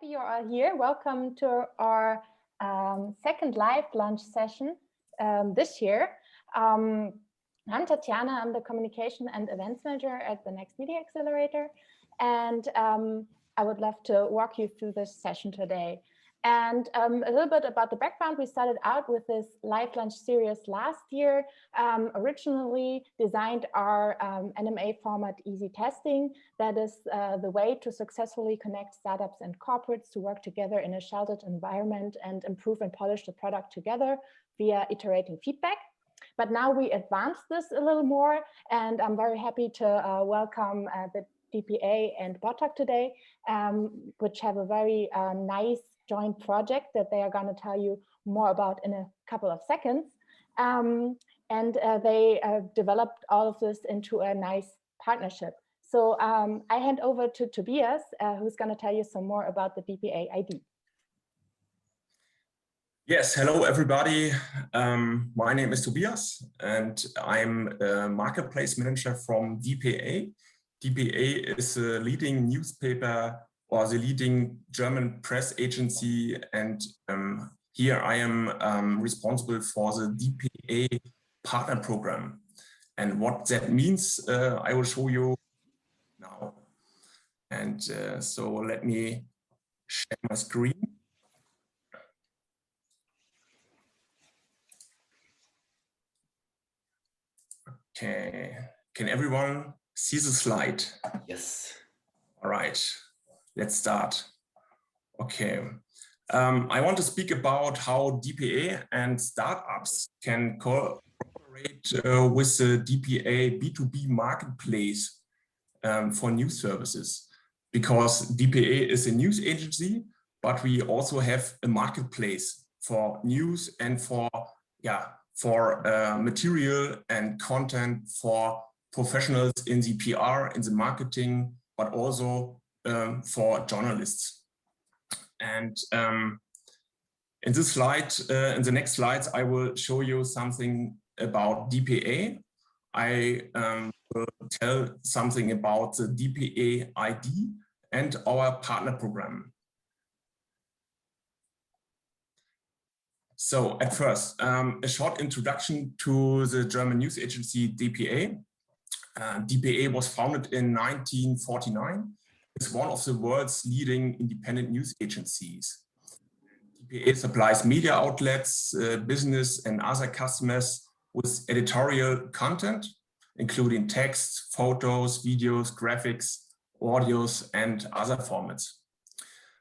happy you are here. Welcome to our second live lunch session this year. I'm Tatjana, I'm the Communication and Events Manager at the Next Media Accelerator, and I would love to walk you through this session today. And a little bit about the background. We started out with this live lunch series last year, originally designed our NMA format easy testing. That is the way to successfully connect startups and corporates to work together in a sheltered environment and improve and polish the product together via iterating feedback. But now we advanced this a little more, and I'm very happy to welcome the DPA and Bottalk today, which have a very nice joint project that they are going to tell you more about in a couple of seconds. They developed all of this into a nice partnership. So I hand over to Tobias, who's going to tell you some more about the DPA ID. Yes, hello everybody. My name is Tobias and I'm a marketplace manager from DPA. DPA is a leading newspaper or the leading German press agency, and here I am responsible for the DPA partner program. And what that means, I will show you now. And so let me share my screen. Okay, can everyone see the slide? Yes. All right. Let's start. Okay, I want to speak about how DPA and startups can cooperate with the DPA B2B marketplace for news services, because DPA is a news agency, but we also have a marketplace for news and for material and content for professionals in the PR, in the marketing, but also for journalists. And in this slide, in the next slides, I will show you something about DPA. I will tell something about the DPA ID and our partner program. So at first, a short introduction to the German news agency DPA. DPA was founded in 1949. It's one of the world's leading independent news agencies. DPA supplies media outlets, business and other customers with editorial content, including text, photos, videos, graphics, audios, and other formats.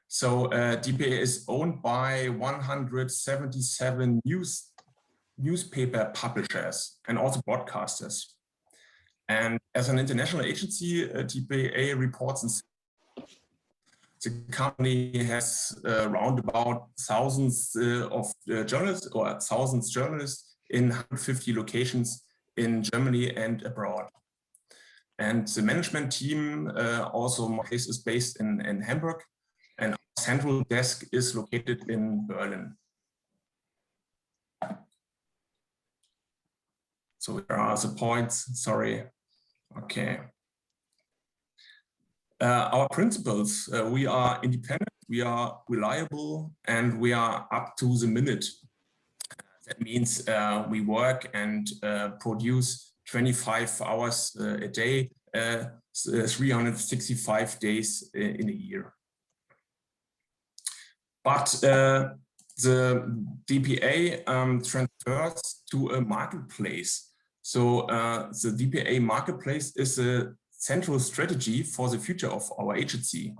So DPA is owned by 177 newspaper publishers and also broadcasters. And as an international agency, DPA reports in the company has around about thousands of journalists or thousands journalists in 150 locations in Germany and abroad. And the management team also is based in Hamburg, and our central desk is located in Berlin. So there are the points, sorry. Okay. Our principles, we are independent, we are reliable, and we are up to the minute. That means we work and produce 25 hours a day, 365 days in a year. But the DPA transfers to a marketplace. So the DPA marketplace is a central strategy for the future of our agency.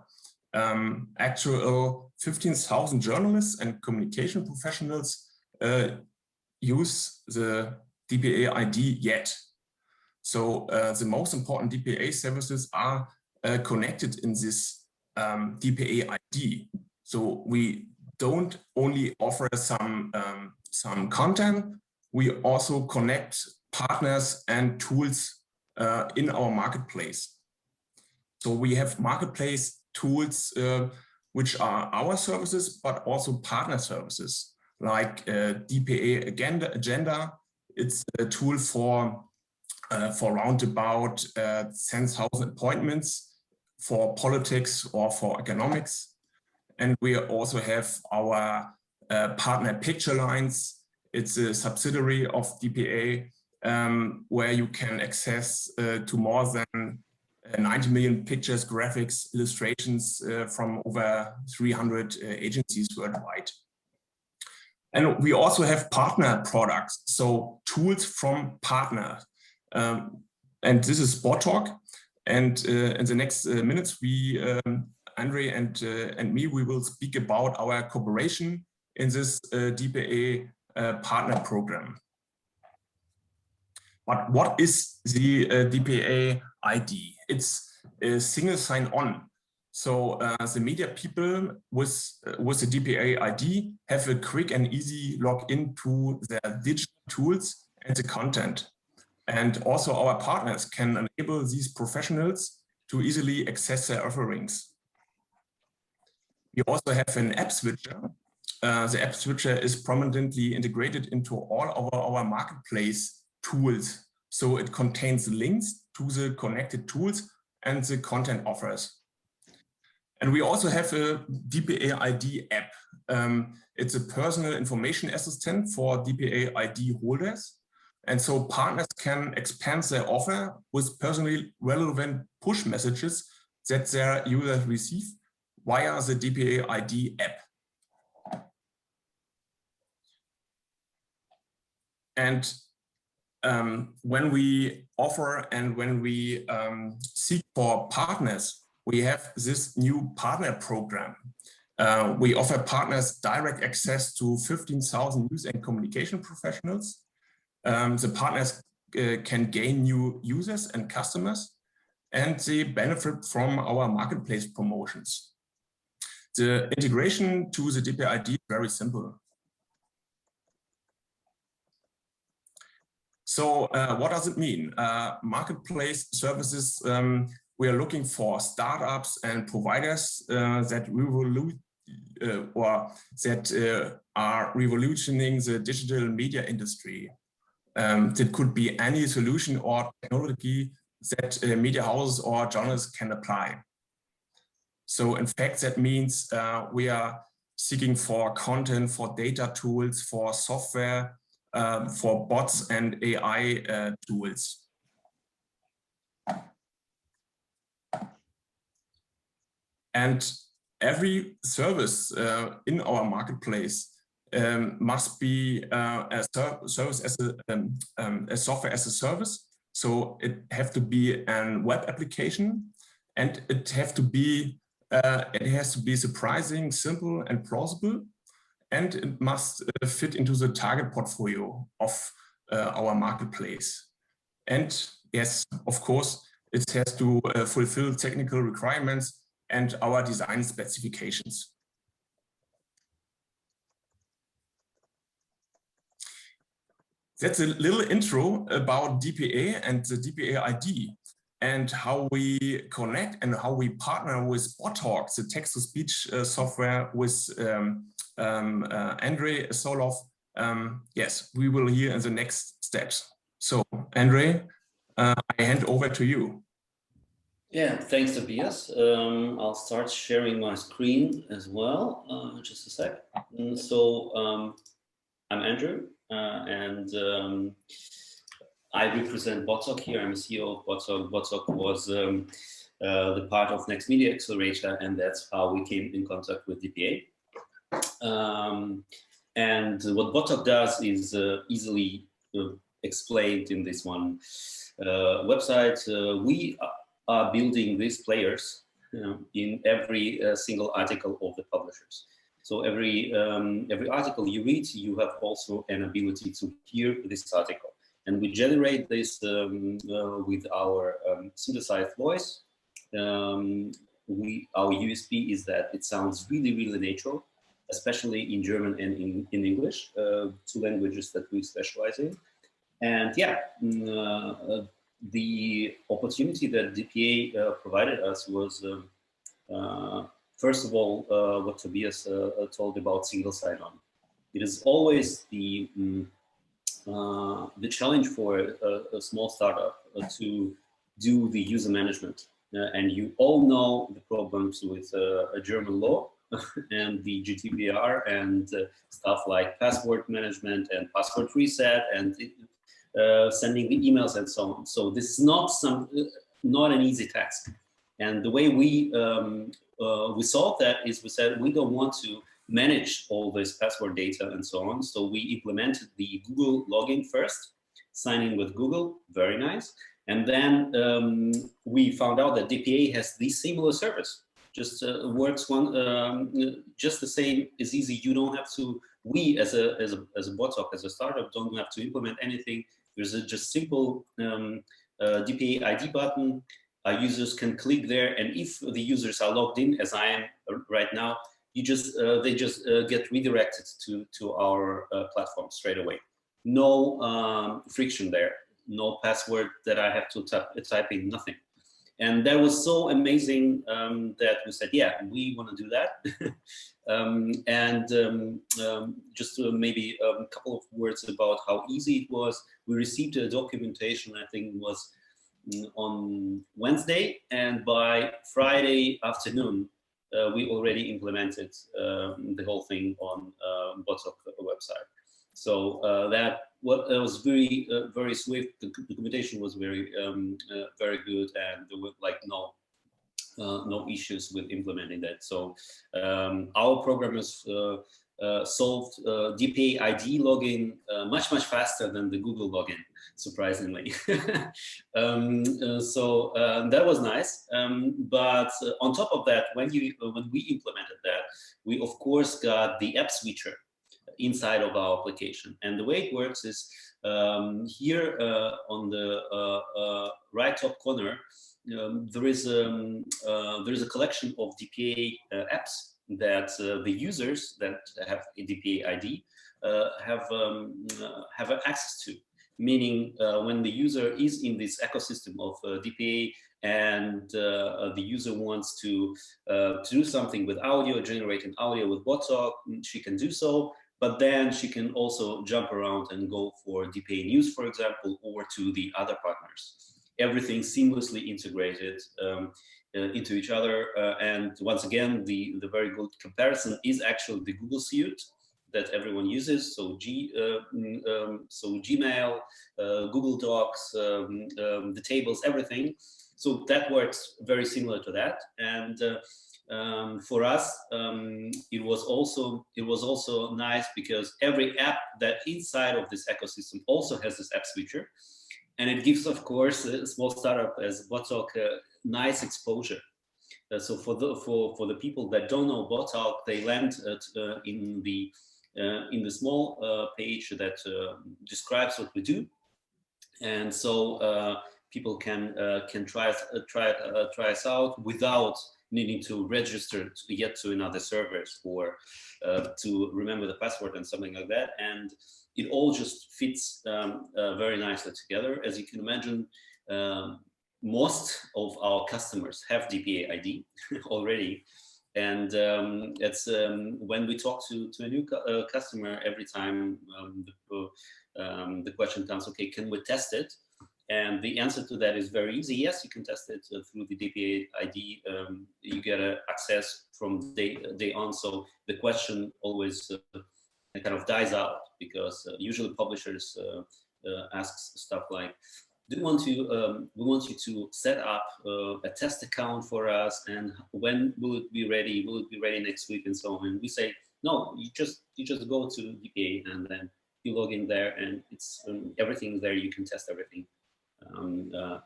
Actual 15,000 journalists and communication professionals use the DPA ID yet. So the most important DPA services are connected in this DPA ID. So we don't only offer some content, we also connect partners and tools in our marketplace. So we have marketplace tools which are our services, but also partner services like DPA Agenda. It's a tool for round about 10,000 appointments for politics or for economics. And we also have our partner Picture Lines. It's a subsidiary of DPA, where you can access to more than 90 million pictures, graphics, illustrations from over 300 agencies worldwide. And we also have partner products, so tools from partners. And this is Bottalk. And in the next minutes, we, Andre and me, we will speak about our cooperation in this DPA partner program. But what is the DPA ID? It's a single sign-on. So the media people with the DPA ID have a quick and easy login to their digital tools and the content. And also our partners can enable these professionals to easily access their offerings. We also have an app switcher. The app switcher is prominently integrated into all of our marketplace tools. So it contains links to the connected tools and the content offers. And we also have a DPA ID app. It's a personal information assistant for DPA ID holders. And so partners can expand their offer with personally relevant push messages that their users receive via the DPA ID app. And when we offer and when we seek for partners, we have this new partner program. We offer partners direct access to 15,000 news and communication professionals. The partners can gain new users and customers, and they benefit from our marketplace promotions. The integration to the DPA ID is very simple. So what does it mean? Marketplace services, we are looking for startups and providers that are revolutioning the digital media industry. That could be any solution or technology that media houses or journalists can apply. So in fact, that means we are seeking for content, for data tools, for software, for bots and AI tools. And every service in our marketplace must be a service as a software as a service. So it have to be a web application, and it has to be surprising, simple, and plausible, and it must fit into the target portfolio of our marketplace. And yes, of course, it has to fulfill technical requirements and our design specifications. That's a little intro about DPA and the DPA ID and how we connect and how we partner with Bottalk, the text-to-speech software with Andre Solov. Yes, we will hear in the next steps. So, Andre, I hand over to you. Yeah, thanks, Tobias. I'll start sharing my screen as well. Just a sec. So I'm Andrew, and I represent Bottalk here. I'm the CEO of Bottalk. Bottalk was the part of Next Media Accelerator, and that's how we came in contact with DPA. And what Bottalk does is easily explained in this one website. We are building these players in every single article of the publishers. So every article you read, you have also an ability to hear this article. And we generate this with our synthesized voice. Our USP is that it sounds really, really natural, especially in German and in English, two languages that we specialize in. And yeah, the opportunity that DPA provided us was, first of all, what Tobias told about single sign-on. It is always the challenge for a small startup to do the user management. And you all know the problems with a German law, and the GDPR and stuff like password management and password reset and sending the emails and so on. So this is not an easy task. And the way we solved that is we said we don't want to manage all this password data and so on. So we implemented the Google login first, sign in with Google, very nice. And then we found out that DPA has the similar service, just works just the same, is easy. You don't have to, we as a Bottalk, as a startup, don't have to implement anything. There's a just simple DPA ID button. Our users can click there, and if the users are logged in, as I am right now, they just get redirected to our platform straight away. No friction there, no password that I have to type in, nothing. And that was so amazing that we said, yeah, we want to do that. Just maybe a couple of words about how easy it was. We received a documentation, I think it was on Wednesday, and by Friday afternoon, we already implemented the whole thing on Bottalk website. So that was very very swift. The documentation was very good, and there were like no issues with implementing that. So our programmers solved DPA ID login much faster than the Google login, surprisingly. So that was nice. But on top of that, when we implemented that, we of course got the app switcher inside of our application. And the way it works is here on the right top corner, there is a collection of DPA apps that the users that have a DPA ID have access to. Meaning, when the user is in this ecosystem of DPA and the user wants to do something with audio, generate an audio with Bottalk, she can do so. But then she can also jump around and go for DPA news, for example, or to the other partners. Everything seamlessly integrated into each other. And once again, the very good comparison is actually the Google Suite that everyone uses. So Gmail, Google Docs, the tables, everything. So that works very similar to that. And for us, it was also nice because every app that inside of this ecosystem also has this app switcher, and it gives, of course, a small startup as Bottalk nice exposure. So for the people that don't know Bottalk, they land in the small page that describes what we do, and so people can try us out without needing to register to get to another servers or to remember the password and something like that. And it all just fits very nicely together. As you can imagine, most of our customers have DPA ID already. And it's when we talk to a new customer, every time the question comes, okay, can we test it? And the answer to that is very easy. Yes, you can test it through the DPA ID. You get access from day on. So the question always kind of dies out, because usually publishers ask stuff like, we want you to set up a test account for us, and when will it be ready? Will it be ready next week, and so on? And we say, no, you just go to DPA and then you log in there, and it's everything there. You can test everything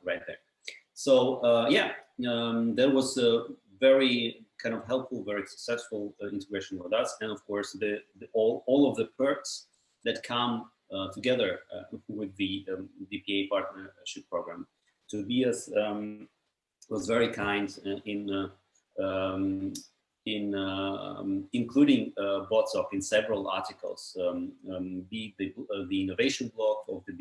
right there. So yeah, that was a very kind of helpful, very successful integration with us, and of course all of the perks that come together with the DPA partnership program. Tobias was very kind in including Bottalk in several articles, be the innovation blog of the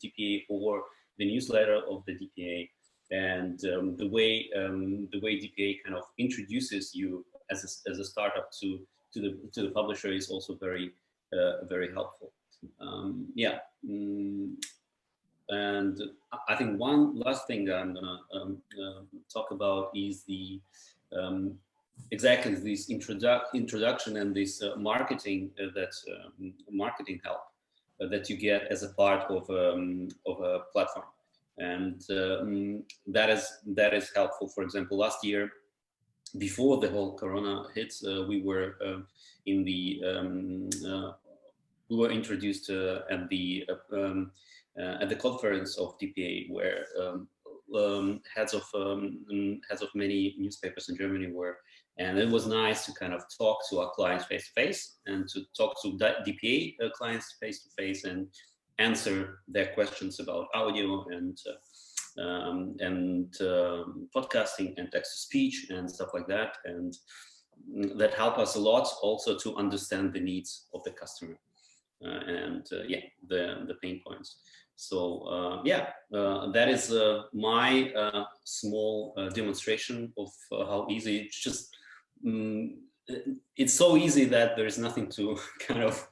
DPA or the newsletter of the DPA, and the way DPA kind of introduces you as a startup to the publisher is also very helpful. Yeah, and I think one last thing that I'm gonna talk about is the exactly this introduction and this marketing marketing help that you get as a part of a platform, and that is helpful. For example, last year, before the whole Corona hits, we were we were introduced at the conference of DPA, where heads of many newspapers in Germany were, and it was nice to kind of talk to our clients face to face, and to talk to DPA clients face to face, and answer their questions about audio and podcasting and text to speech and stuff like that, and that help us a lot also to understand the needs of the customer and the pain points. So that is my small demonstration of how easy. It's just it's so easy that there is nothing to kind of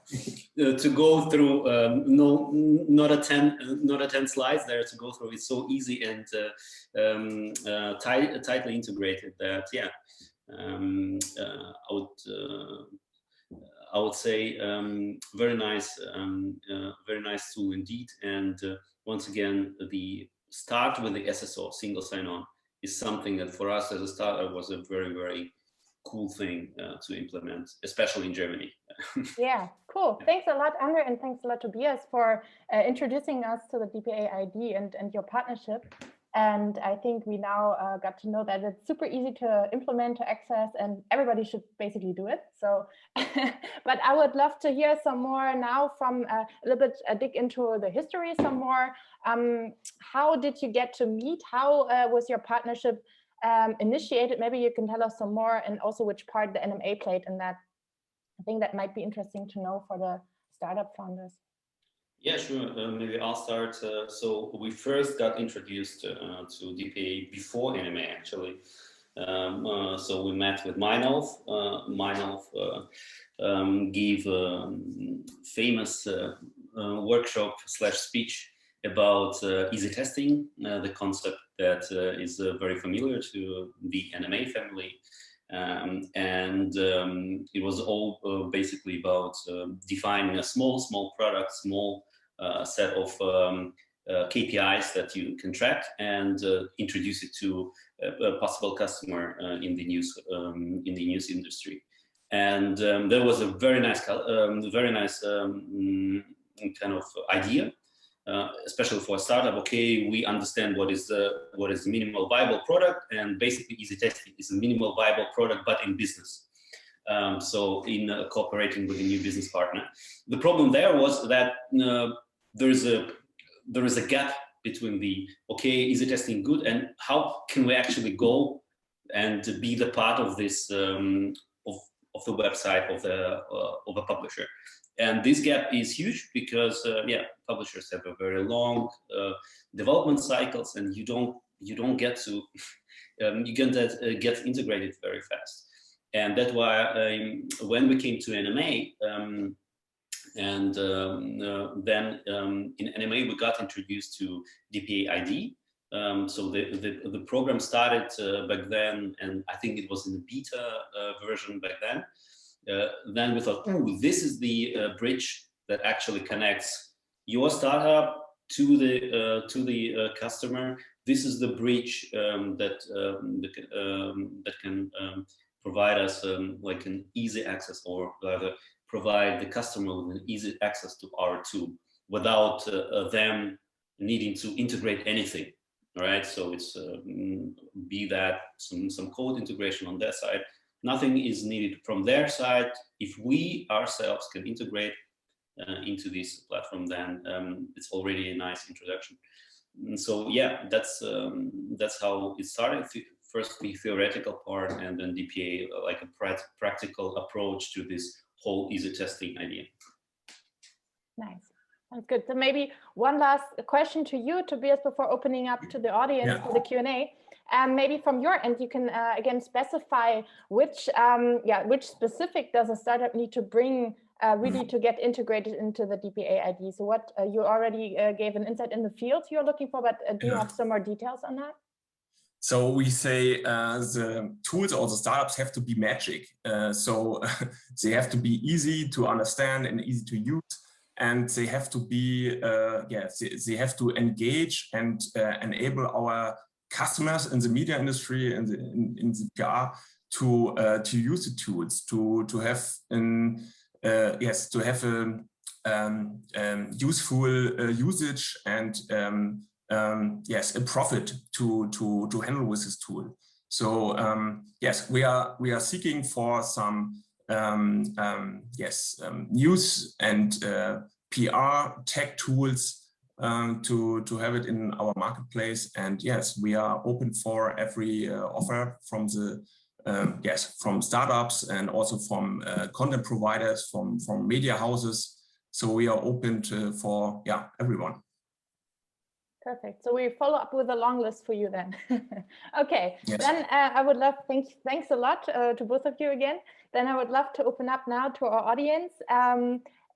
to go through. Not a 10 slides there to go through. It's so easy and tightly integrated that I would say very nice tool indeed. And once again, the start with the SSO, single sign-on, is something that for us as a startup was a very, very cool thing to implement, especially in Germany. Yeah, cool. Thanks a lot, Andre, and thanks a lot, Tobias, for introducing us to the DPA ID and your partnership. And I think we now got to know that it's super easy to implement, to access, and everybody should basically do it. So, but I would love to hear some more now from a little bit dig into the history some more. How did you get to meet? How was your partnership initiated? Maybe you can tell us some more, and also which part the NMA played in that. I think that might be interesting to know for the startup founders. Yeah, sure. Maybe I'll start. So we first got introduced to DPA before NMA, actually. So we met with Meinolf. Meinolf gave a famous workshop / speech about easy testing, the concept that is very familiar to the NMA family. And it was all basically about defining a small product, small set of KPIs that you can track, and introduce it to a possible customer in the news industry. And there was a very nice kind of idea. Especially for a startup, okay, we understand what is the minimal viable product, and basically easy testing is a minimal viable product, but in business. So in cooperating with a new business partner, the problem there was that there is a gap between the easy testing good, and how can we actually go and be the part of this of the website of a publisher. And this gap is huge because publishers have a very long development cycles, and you don't get to get integrated very fast. And that's why when we came to NMA, and then in NMA we got introduced to DPA ID. So the program started back then, and I think it was in the beta version back then. Then we thought, oh, this is the bridge that actually connects your startup to the customer. This is the bridge that can provide us like an easy access, or rather provide the customer with an easy access to our tool without them needing to integrate anything. All right, so it's be that some code integration on their side. Nothing is needed from their side. If we ourselves can integrate into this platform, then it's already a nice introduction. And so yeah, that's how it started. First the theoretical part, and then DPA, like a practical approach to this whole easy testing idea. Nice. That's good. So maybe one last question to you, Tobias, before opening up to the audience for the Q&A. Maybe from your end, you can again specify which specific does a startup need to bring really to get integrated into the DPA ID. So what you already gave an insight in the field you're looking for, but do you have some more details on that? So we say the tools or the startups have to be magic. So they have to be easy to understand and easy to use. And they have to be, they have to engage and enable our customers in the media industry and in the PR to use the tools, to have useful usage and a profit to handle with this tool. So yes, we are seeking for some news and PR tech tools to have it in our marketplace. And yes, we are open for every offer from the from startups and also from content providers, from media houses. So we are open for everyone. Perfect. So we follow up with a long list for you then. Okay. Yes. Then I would love, thanks a lot to both of you again. Then I would love to open up now to our audience.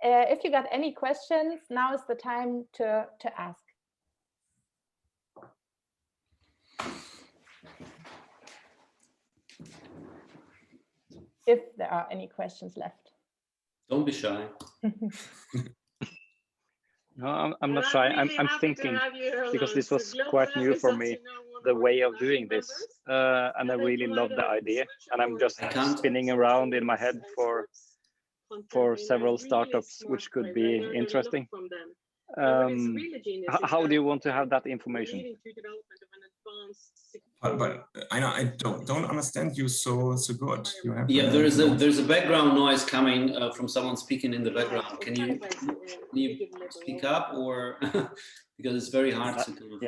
If you got any questions, now is the time to ask. If there are any questions left. Don't be shy. No, I'm not shy. I'm thinking, because this was quite new for me, the way of doing this, and I really love the idea. And I'm just spinning around in my head for several startups, which could be interesting. How do you want to have that information? But I don't understand you so good. You have there's a background noise coming from someone speaking in the background. Can you speak up, or because it's very hard to kind of,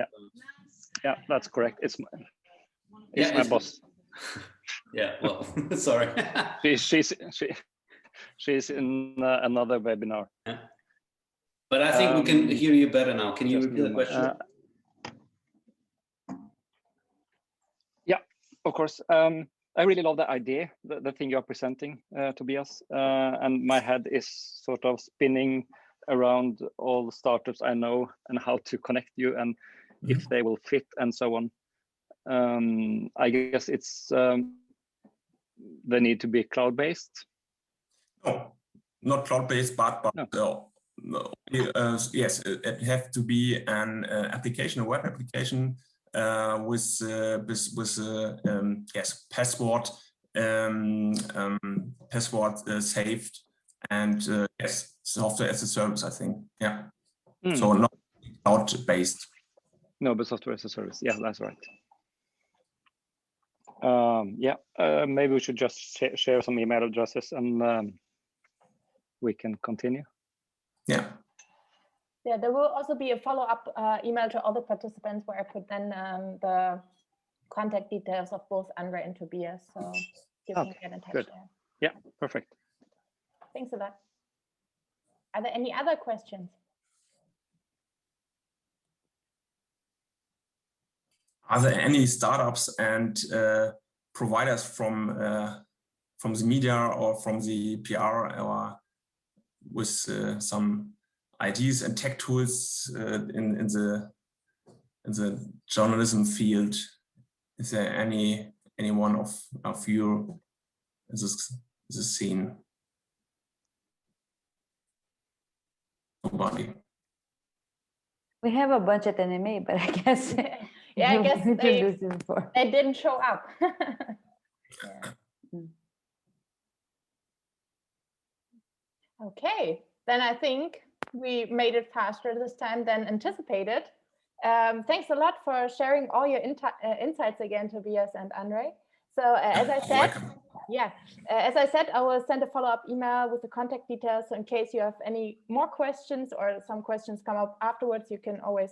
yeah, that's correct. It's my boss. Yeah, well, sorry. she's in another webinar. Yeah. But I think we can hear you better now. Can you repeat the question? Yeah, of course. I really love the idea, the thing you're presenting, Tobias. And my head is sort of spinning around all the startups I know and how to connect you and if they will fit and so on. I guess it's they need to be cloud-based. No, not cloud-based, but no. Yes, it has to be an application, a web application with password saved, and yes, software as a service, I think. Yeah. So not cloud-based. No, but software as a service. Yeah, that's right. Maybe we should just share some email addresses and we can continue. Yeah. Yeah, there will also be a follow-up email to all the participants where I put then the contact details of both Andre and Tobias. So you can get in touch there. Yeah, perfect. Thanks a lot. Are there any other questions? Are there any startups and providers from the media or from the PR or with some ideas and tech tools in the journalism field? Is there anyone of you in this scene? Nobody. We have a bunch at NMA, but I guess yeah, I guess they didn't show up. Okay, then I think we made it faster this time than anticipated. Thanks a lot for sharing all your insights again, Tobias and Andre. So as I said, as I said, I will send a follow-up email with the contact details. So in case you have any more questions or some questions come up afterwards, you can always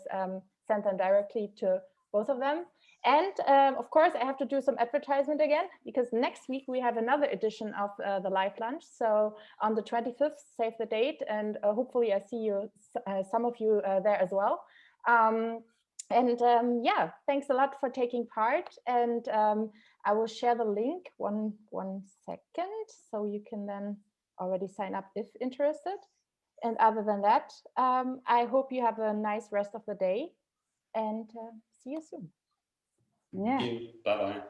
send them directly to both of them. And of course, I have to do some advertisement again, because next week we have another edition of the live lunch. So on the 25th, save the date, and hopefully I see you, some of you there as well. Yeah, thanks a lot for taking part. And I will share the link one second, so you can then already sign up if interested. And other than that, I hope you have a nice rest of the day, and see you soon. Yeah. Thank you. Bye-bye.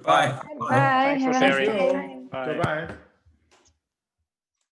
Bye. Bye. Thanks for Have a nice sharing. day. Bye. Bye-bye.